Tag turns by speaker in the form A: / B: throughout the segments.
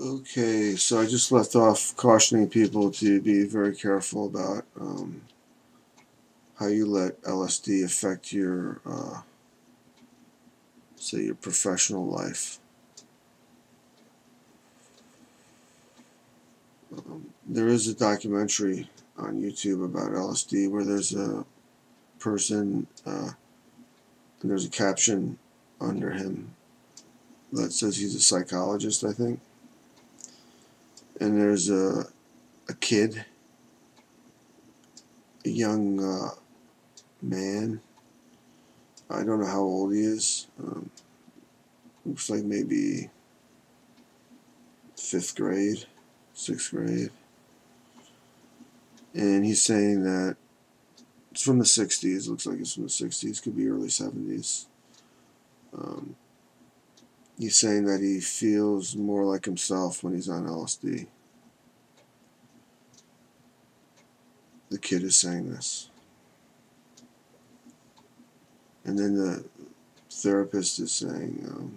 A: Okay, so I just left off cautioning people to be very careful about how you let LSD affect your, say, your professional life. There is a documentary on YouTube about LSD where there's a person, and there's a caption under him that says he's a psychologist, I think. And there's a kid, a young man. I don't know how old he is. Looks like maybe 5th grade, 6th grade. And he's saying that it's from the 60s. Looks like it's from the 60s. Could be early 70s. He's saying that he feels more like himself when he's on LSD. The kid is saying this. And then the therapist is saying,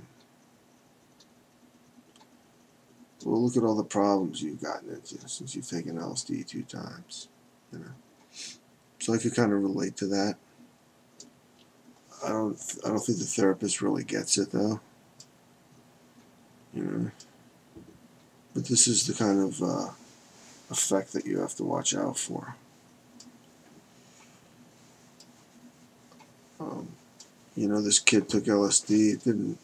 A: well, look at all the problems you've gotten into since you've taken LSD 2 times. You know, so I could kind of relate to that. I don't think the therapist really gets it though. You know, but this is the kind of effect that you have to watch out for. This kid took LSD. It didn't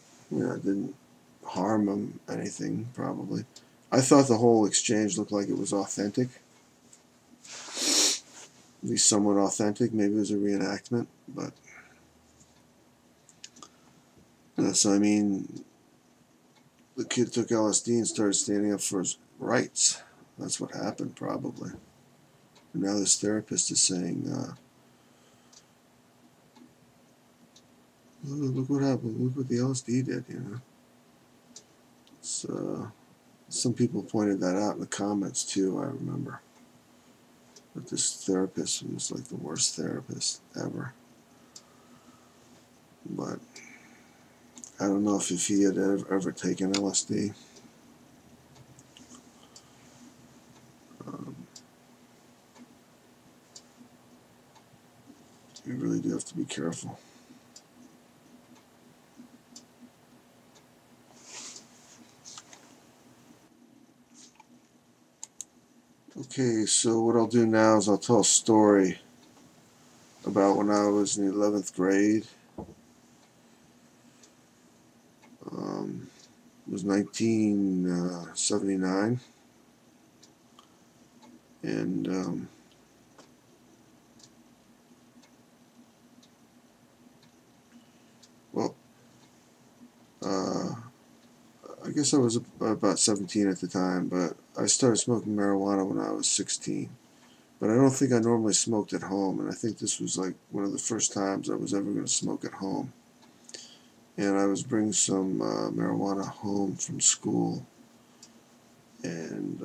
A: harm him anything, probably. I thought the whole exchange looked like it was authentic. At least somewhat authentic. Maybe it was a reenactment, but... so, I mean, the kid took LSD and started standing up for his rights. That's what happened, probably. And now this therapist is saying, look what happened. Look what the LSD did, some people pointed that out in the comments, too, I remember. But this therapist was like the worst therapist ever. But I don't know if he had ever taken LSD. You really do have to be careful. Okay, so what I'll do now is I'll tell a story about when I was in the 11th grade. It was 1979, and I guess I was about 17 at the time, but I started smoking marijuana when I was 16. But I don't think I normally smoked at home, and I think this was like one of the first times I was ever going to smoke at home. And I was bringing some marijuana home from school, and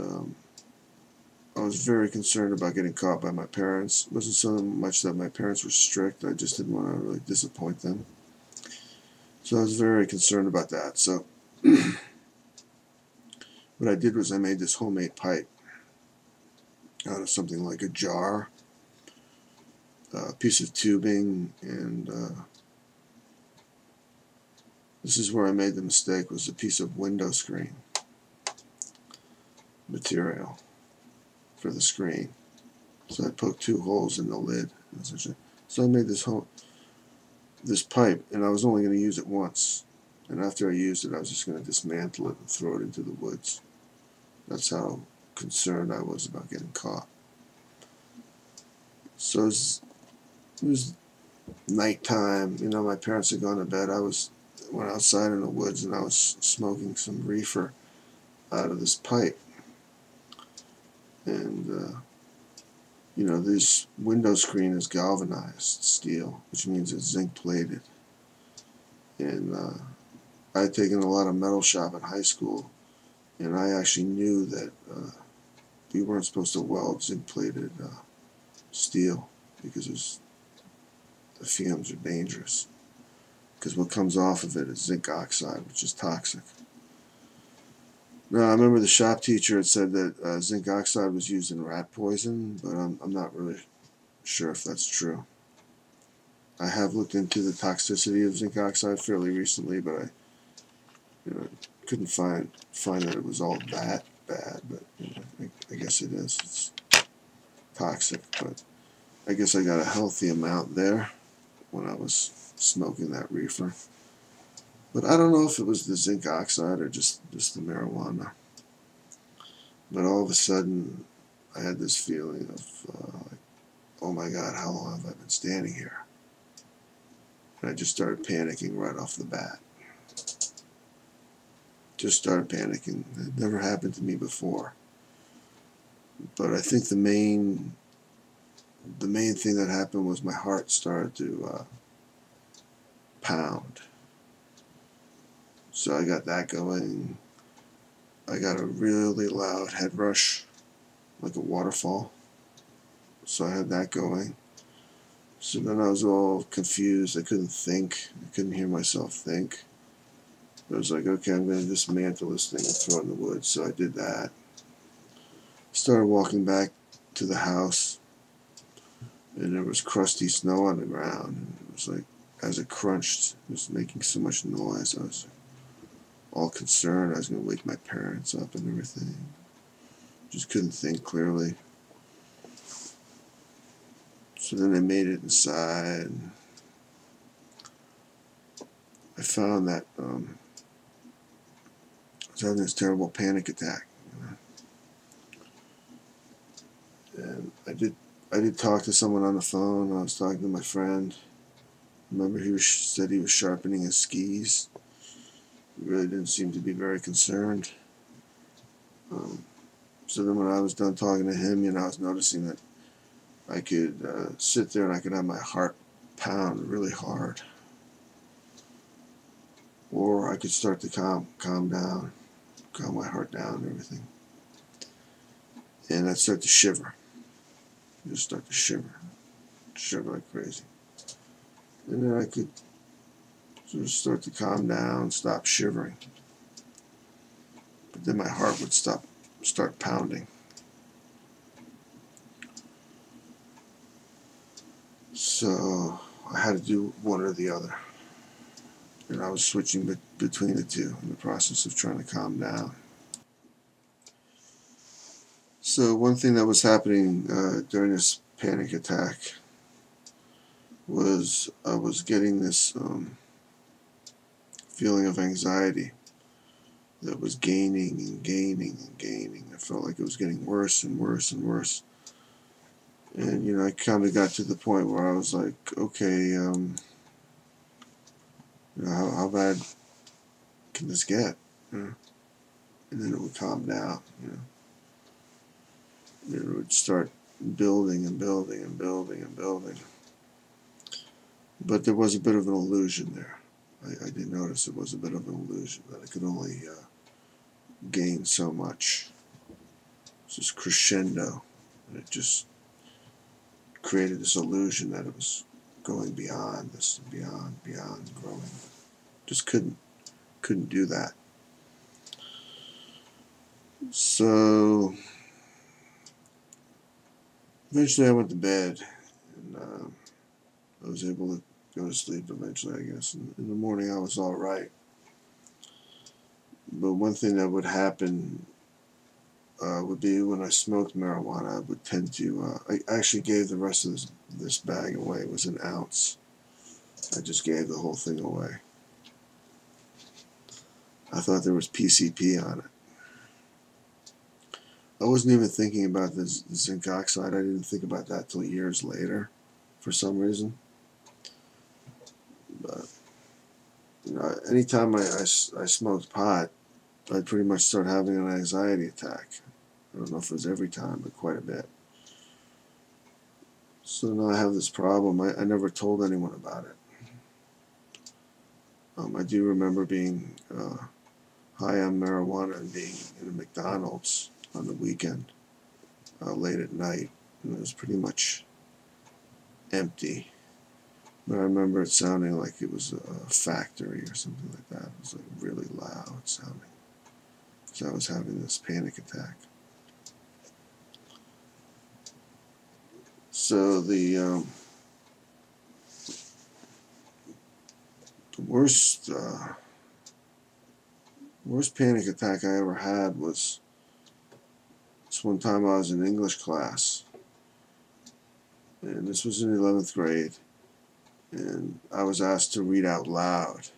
A: I was very concerned about getting caught by my parents. It wasn't so much that my parents were strict, I just didn't want to really disappoint them. So I was very concerned about that. So what I did was I made this homemade pipe out of something like a jar, a piece of tubing, and this is where I made the mistake, was a piece of window screen material for the screen. So I poked 2 holes in the lid. So I made this pipe, and I was only going to use it once. And after I used it, I was just going to dismantle it and throw it into the woods. That's how concerned I was about getting caught. So it was nighttime. My parents had gone to bed. I went outside in the woods, and I was smoking some reefer out of this pipe. And this window screen is galvanized steel, which means it's zinc plated. And I had taken a lot of metal shop in high school, and I actually knew that we weren't supposed to weld zinc plated steel because the fumes are dangerous. Because what comes off of it is zinc oxide, which is toxic. No, I remember the shop teacher had said that zinc oxide was used in rat poison, but I'm not really sure if that's true. I have looked into the toxicity of zinc oxide fairly recently, but I couldn't find that it was all that bad. But I guess it is. It's toxic, but I guess I got a healthy amount there when I was smoking that reefer. But I don't know if it was the zinc oxide or just the marijuana. But all of a sudden, I had this feeling of, like, oh my God, how long have I been standing here? And I just started panicking right off the bat. Just started panicking. It never happened to me before. But I think the main thing that happened was my heart started to pound. So I got that going. I got a really loud head rush, like a waterfall. So I had that going. So then I was all confused. I couldn't think. I couldn't hear myself think. I was like, okay, I'm going to dismantle this thing and throw it in the woods. So I did that. Started walking back to the house, and there was crusty snow on the ground. And it was like, as it crunched, it was making so much noise. I was all concerned. I was going to wake my parents up and everything. Just couldn't think clearly. So then I made it inside. And I found that I was having this terrible panic attack. And I did talk to someone on the phone. I was talking to my friend. Remember, said he was sharpening his skis. He really didn't seem to be very concerned. So then when I was done talking to him, I was noticing that I could sit there and I could have my heart pound really hard. Or I could start to calm down, calm my heart down and everything. And I'd start to shiver. Just start to shiver like crazy. And then I could sort of start to calm down, stop shivering. But then my heart would start pounding. So I had to do one or the other. And I was switching between the two in the process of trying to calm down. So one thing that was happening during this panic attack was I was getting this feeling of anxiety that was gaining and gaining and gaining. I felt like it was getting worse and worse and worse. And I kind of got to the point where I was like, okay, how bad can this get? And then it would calm down. It would start building and building and building and building. But there was a bit of an illusion there. I did notice it was a bit of an illusion, that I could only gain so much. It's just crescendo. And it just created this illusion that it was going beyond this, beyond, growing. Just couldn't do that. So eventually I went to bed, and I was able to go to sleep eventually, I guess. In the morning I was all right. But one thing that would happen would be when I smoked marijuana, I would tend to, I actually gave the rest of this bag away. It was an ounce. I just gave the whole thing away. I thought there was PCP on it. I wasn't even thinking about the zinc oxide. I didn't think about that till years later, for some reason. But anytime I smoked pot, I'd pretty much start having an anxiety attack. I don't know if it was every time, but quite a bit. So now I have this problem. I never told anyone about it. I do remember being high on marijuana and being in a McDonald's on the weekend, late at night, and it was pretty much empty. But I remember it sounding like it was a factory or something like that. It was like really loud sounding. as I was having this panic attack. So the worst panic attack I ever had was this one time I was in English class, and this was in 11th grade, and I was asked to read out loud,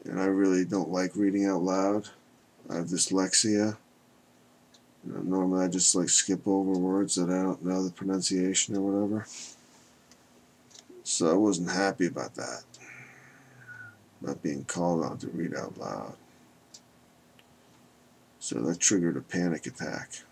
A: and I really don't like reading out loud. I have dyslexia. Normally I just like skip over words that I don't know the pronunciation or whatever. So I wasn't happy about that, about being called on to read out loud. So that triggered a panic attack.